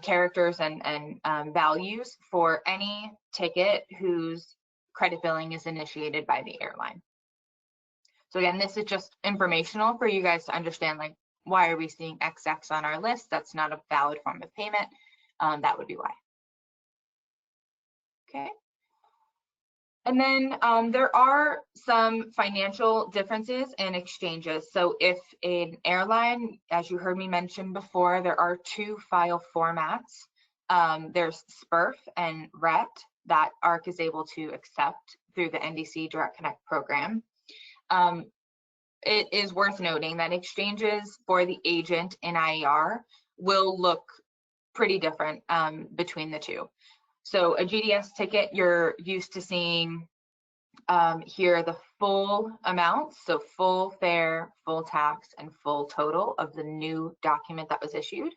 characters and values for any ticket whose credit billing is initiated by the airline. So again, this is just informational for you guys to understand, like, why are we seeing XX on our list? That's not a valid form of payment. That would be why. Okay. And then there are some financial differences in exchanges. So if an airline, as you heard me mention before, there are two file formats. There's SPERF and RET that ARC is able to accept through the NDC Direct Connect program. It is worth noting that exchanges for the agent in IAR will look pretty different between the two. So a GDS ticket, you're used to seeing here the full amounts, so full fare, full tax, and full total of the new document that was issued.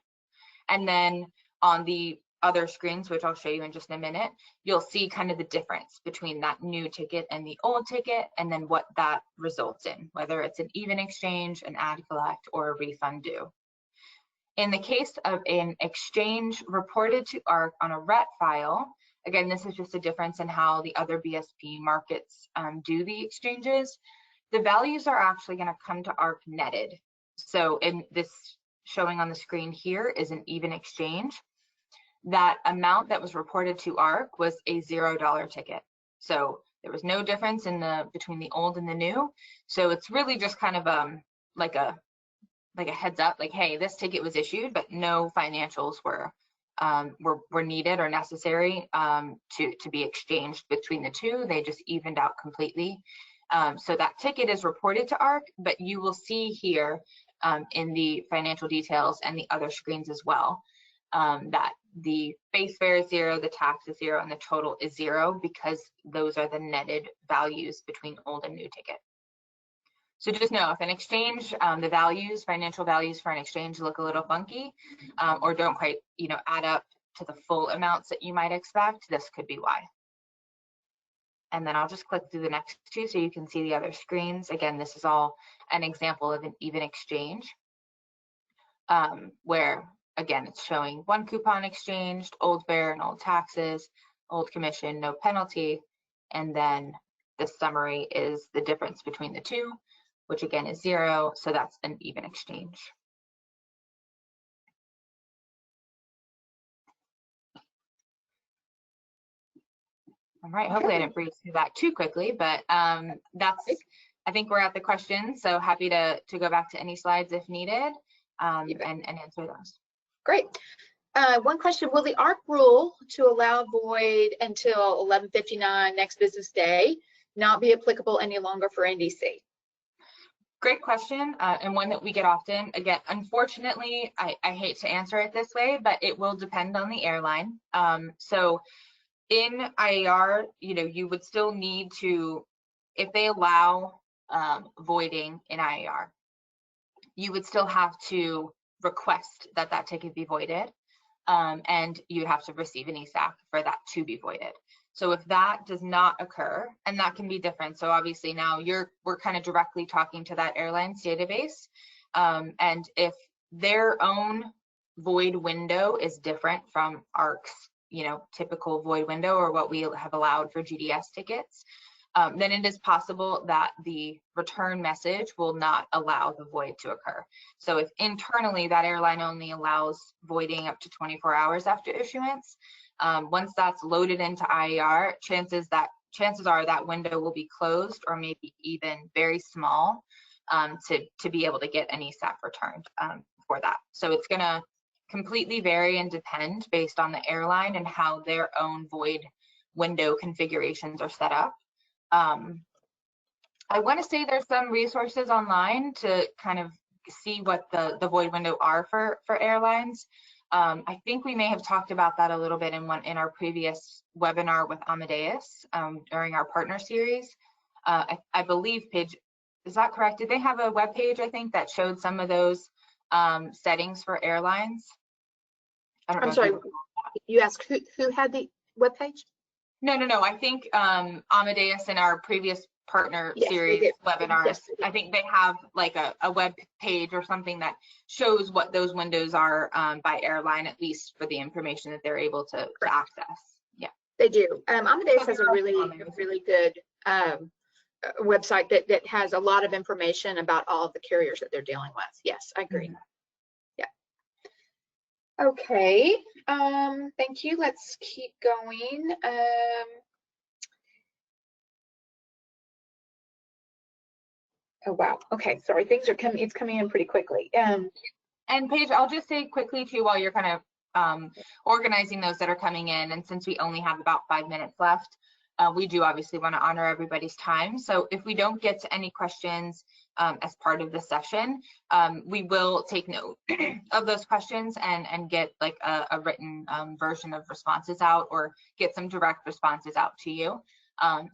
And then on the other screens, which I'll show you in just a minute, you'll see kind of the difference between that new ticket and the old ticket, and then what that results in, whether it's an even exchange, an add collect, or a refund due. In the case of an exchange reported to ARC on a RET file, again, this is just a difference in how the other BSP markets do the exchanges. The values are actually going to come to ARC netted. So in this showing on the screen here is an even exchange. That amount that was reported to ARC was a $0 ticket. So there was no difference between the old and the new. So it's really just kind of like a heads up, like, hey, this ticket was issued, but no financials were needed or necessary to be exchanged between the two. They just evened out completely. So that ticket is reported to ARC, but you will see here in the financial details and the other screens as well that the base fare is 0, the tax is 0, and the total is 0 because those are the netted values between old and new ticket. So just know if an exchange, the financial values for an exchange look a little funky or don't quite, add up to the full amounts that you might expect, this could be why. And then I'll just click through the next two so you can see the other screens. Again, this is all an example of an even exchange where, again, it's showing one coupon exchanged, old fare and old taxes, old commission, no penalty. And then the summary is the difference between the two, which again is 0, so that's an even exchange. All right, hopefully I didn't breeze through that too quickly, but I think we're at the questions, so happy to go back to any slides if needed and answer those. Great. One question, will the ARC rule to allow void until 11:59 next business day not be applicable any longer for NDC? Great question, and one that we get often. Again, unfortunately, I hate to answer it this way, but it will depend on the airline. So in IAR, you would still need to, if they allow voiding in IAR, you would still have to request that ticket be voided, and you would have to receive an ESAC for that to be voided. So if that does not occur, and that can be different, so obviously now we're kind of directly talking to that airline's database, and if their own void window is different from ARC's, typical void window or what we have allowed for GDS tickets, then it is possible that the return message will not allow the void to occur. So if internally that airline only allows voiding up to 24 hours after issuance, once that's loaded into IAR, chances that chances are that window will be closed or maybe even very small to be able to get an ESAC returned for that. So it's going to completely vary and depend based on the airline and how their own void window configurations are set up. I want to say there's some resources online to kind of see what the void window are for airlines. I think we may have talked about that a little bit in our previous webinar with Amadeus during our partner series. I believe, Paige, is that correct? Did they have a web page, I think, that showed some of those settings for airlines? I'm sorry, you asked who had the web page? No. I think Amadeus in our previous partner series webinars, yes, I think they have like a web page or something that shows what those windows are by airline, at least for the information that they're able to access. Yeah, they do. Amadeus has a really good website that has a lot of information about all of the carriers that they're dealing with. Yes, I agree. Yeah. Okay. Thank you. Let's keep going. Oh, wow. Okay. Sorry. Things are coming. It's coming in pretty quickly. And Paige, I'll just say quickly too, while you're kind of organizing those that are coming in, and since we only have about 5 minutes left, we do obviously want to honor everybody's time. So if we don't get to any questions as part of the session, we will take note of those questions and get like a written version of responses out, or get some direct responses out to you.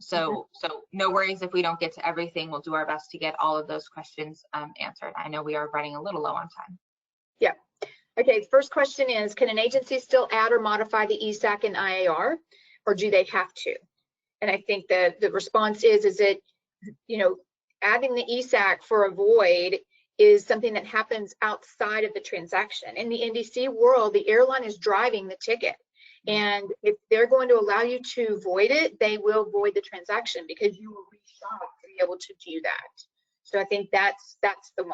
So no worries if we don't get to everything. We'll do our best to get all of those questions answered. I know we are running a little low on time. Yeah. Okay. The first question is, can an agency still add or modify the ESAC and IAR, or do they have to? And I think that the response is that, you know, adding the ESAC for a void is something that happens outside of the transaction. In the NDC world, the airline is driving the ticket. And if they're going to allow you to void it, they will void the transaction because you will be shocked to be able to do that. So I think that's the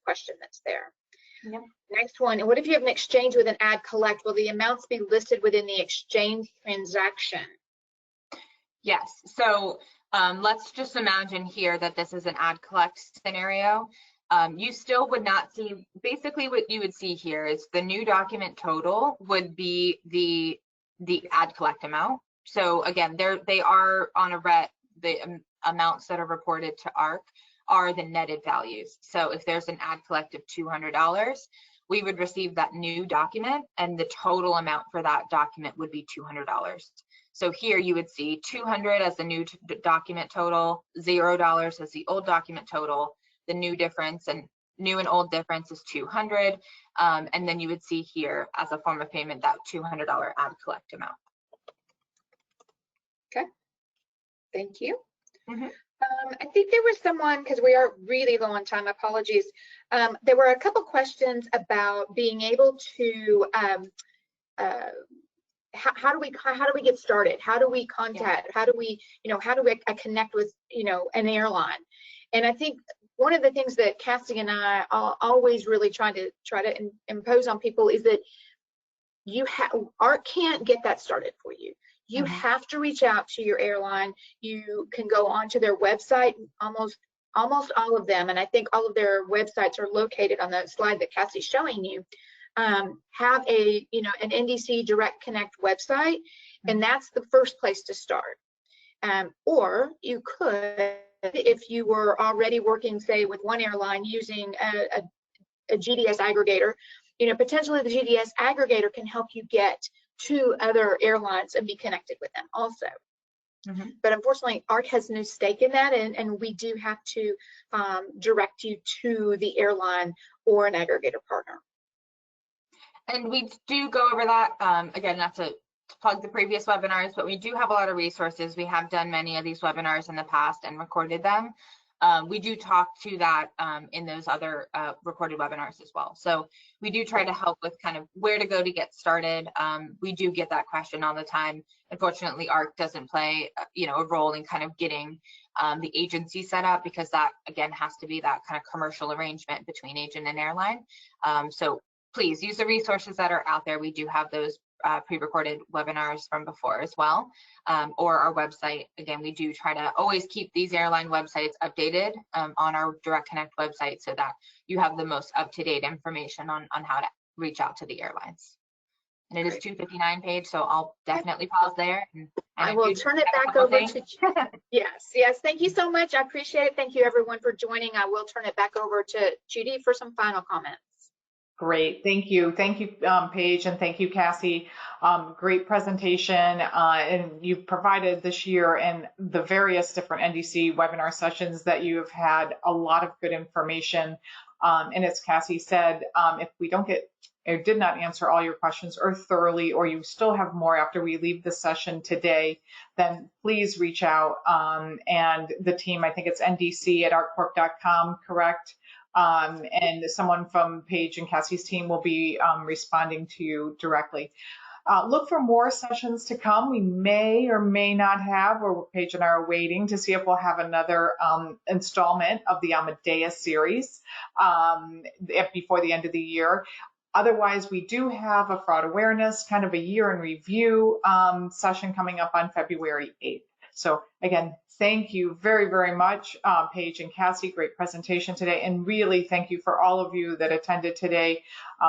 question that's there. Yep. Next one, what if you have an exchange with an add collect? Will the amounts be listed within the exchange transaction? Yes. So let's just imagine here that this is an add collect scenario. You still would not see, basically what you would see here is the new document total would be the add collect amount. So again, they are on a RET, the amounts that are reported to ARC are the netted values. So if there's an add collect of $200, we would receive that new document, and the total amount for that document would be $200. So here you would see 200 as the new document total, $0 as the old document total. The new difference and new and old difference is 200. And then you would see here as a form of payment that $200 add collect amount. Okay, thank you. I think there was someone, because we are really low on time, apologies. There were a couple questions about being able to, how do we get started? How do we contact? How do we, how do we connect with, an airline? And I think one of the things that Cassie and I always really try to impose on people is that ARC can't get that started for you. You have to reach out to your airline. You can go onto their website, almost all of them, and I think all of their websites are located on the slide that Cassie's showing you. Have an NDC Direct Connect website, and that's the first place to start. Or you could, if you were already working, say, with one airline using a GDS aggregator, potentially the GDS aggregator can help you get to other airlines and be connected with them also. But unfortunately, ARC has no stake in that, and we do have to direct you to the airline or an aggregator partner. And we do go over that, again, not to plug the previous webinars, but we do have a lot of resources. We have done many of these webinars in the past and recorded them. We do talk to that in those other recorded webinars as well. So we do try to help with kind of where to go to get started. We do get that question all the time. Unfortunately, ARC doesn't play, a role in kind of getting the agency set up, because that, again, has to be that kind of commercial arrangement between agent and airline. So please use the resources that are out there. We do have those pre-recorded webinars from before as well, or our website. Again, we do try to always keep these airline websites updated on our Direct Connect website so that you have the most up-to-date information on how to reach out to the airlines. And it is 2:59, Paige, so I'll definitely pause there. And I will turn it back over to yes, thank you so much. I appreciate it. Thank you everyone for joining. I will turn it back over to Judy for some final comments. Great, thank you, Paige, and thank you, Cassie. Great presentation, and you've provided this year and the various different NDC webinar sessions that you have had a lot of good information. And as Cassie said, if we don't get or did not answer all your questions or thoroughly, or you still have more after we leave the session today, then please reach out. And the team, I think it's ndc@arccorp.com, correct? And someone from Paige and Cassie's team will be responding to you directly. Look for more sessions to come. We may or may not have, or Paige and I are waiting to see if we'll have another installment of the Amadeus series before the end of the year. Otherwise, we do have a fraud awareness, kind of a year in review session coming up on February 8th. So again, thank you very, very much, Paige and Cassie. Great presentation today. And really thank you for all of you that attended today.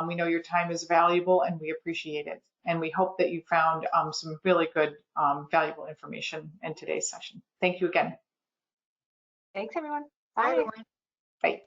We know your time is valuable and we appreciate it. And we hope that you found some really good, valuable information in today's session. Thank you again. Thanks, everyone. Bye, Bye. everyone. Bye.